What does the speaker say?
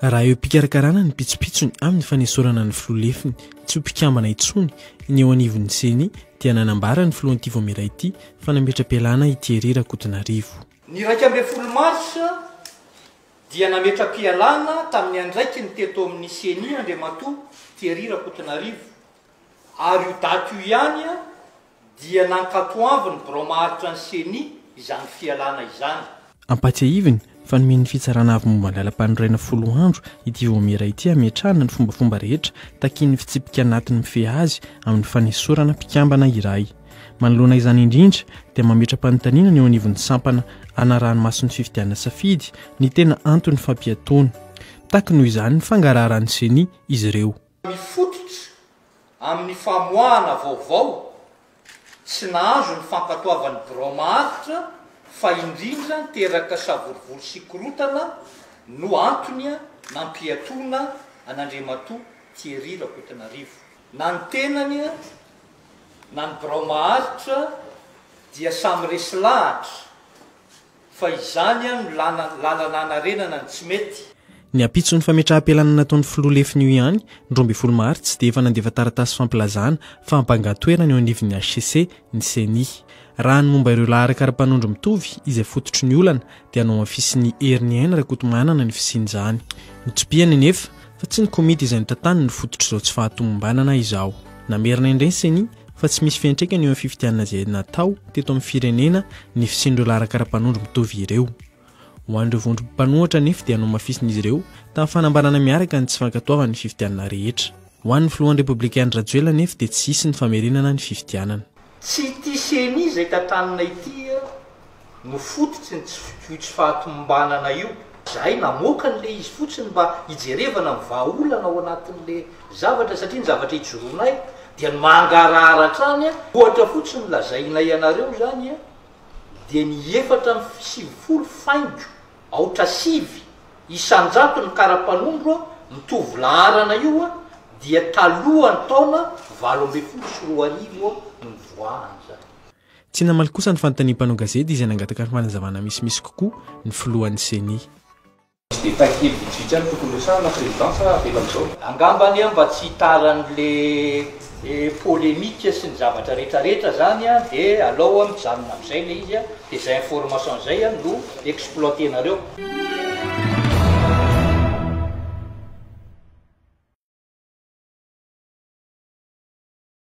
raha eo mpikarakarana ny pitsopitsony amin'ny fanesorana ny filolefiny tsy ho mpikambana intsony ny eo anivon'ny seny dia nanambara ny filohan'ity voamiray ity fa nametra-pialana Thierry Rakotonarivo. Ny 12 Marsa dia nametra-pialana tamin'ny andraiky ny teto amin'ny seny Andriamatoa Thierry Rakotonarivo ary io daty io ihany dia nankatoavy ny bromaharitra ny seny izany fialana izany. Ampatsiahiviny fa nomeny fitsarana avy momba ny lalam-panoraina 10 andro ity voamiray ity ametrahana ny fombafomba rehetra takiany fitsipika anatin'ny mifehy azy amin'ny fanesorana mpikambana iray. Manoloana izany indrindra dia mametra-panontaniana ny eo anivon'ny sampana anarahanomason'ny fifidianana safidy ny tena antony fampiatoana. Tahaka noho izany ny fangararan'ny seny izy ireo. Mifototra amin'ny famoahana vaovao tsy nahazo ny fankatoavan'ny bromaharitra fa indrindra teraka savorivory sy korotana no antony nampiatoana an'Andriamatoa Thierry Rakotonarivo. Na ny tenany na ny bromaharitra dia samy resy lahatra fa izany no lalana anarenana ny tsy mety. Ny apitso ny fametraha-pialana nataon'ny filolefiny io ihany ny 12 Martsa dia efa nandefa taratasy fampilazana fa hampangatoerana eo anivon'ny HCC ny seny. Raha ny momba ireo laharan-kara-panondro mitovy izay fototry ny olana dia anao afisin'ny Herniaine Rakotomanana ny fisin'izany. Nitsopiany nefa fa tsy ny komity izay notantany ny fototry izao tsy fahatomombanana izao. Namerina indray ny seny fa tsy misy fiantraikany eo amin'ny fifidianana izay natao teto amin'ny firenena ny fisindreo laharan-kara-panondro mitovy ireo. Ho an'ireo vondrom-panohatra nefa dia anao mafisin'izy ireo tamin'ny fanambarana miaraka ny tsy fankatoavana ny fifidianana rehetra. Ho an'ny filohan'ny Repoblikan'ny Rajoelina nefa dia tsy hisy ny famerinana ny fifidianana. Tsy ity seny izay tantanana ity no fototsy ny tsy fahatomombanana io. Zahay namoaka n'le izy fotsiny mba hijerevana ny vahaolana ao anatin'le zavatra satria ny zavatra ijoroanay dia ny mangarahara hatrany ohatra fotsiny lazainay anareo zany dia ny 7 faingo aotra sivy isanjato ny karapanondro mitovy laharana io dia talohan'ny taona 12 ny voanja. Tsy namaly kosa ny fanontaniam-panao gazety izay nangataka ny fanazavana misimisy kokoa ny filohan'ny seny. Angambany mba tsy hitaran'le polémika sy ny zavatra rehetrarehetra zany dia alao mijanona amin'izay le izy dia izay information izay no exploitenareo.